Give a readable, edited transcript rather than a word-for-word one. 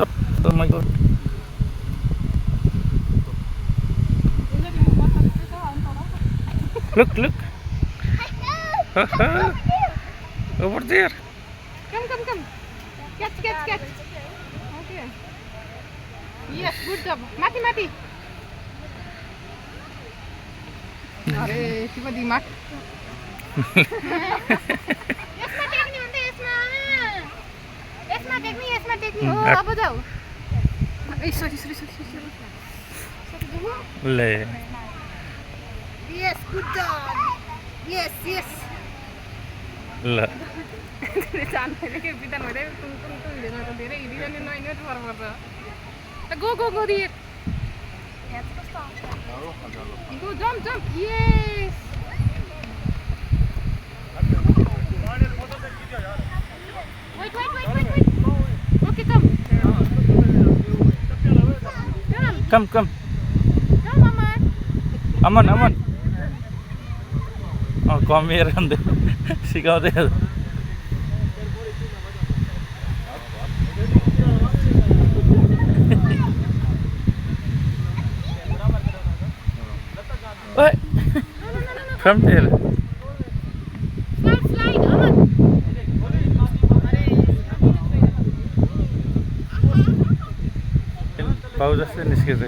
Oh my god. Look, look. Over there. Come. Catch. Okay. Yes, good job. Mati. अरे तिम्रो दिमाग यसमा टेक्नी हो अब जाऊ ए सरी ले यस गुड जब यस ल जान्दैन के बिदान हुँदै टुङ हिँड्न त धेरै हिँडिरहने नैन फरक पर्छ गो दिएर Go jump. Yes. Wait. Okay, come. Come. Come, Aman. Oh, come here and सिकाउँदै What? From there. Slide, Aman. Pausa से निस्केछ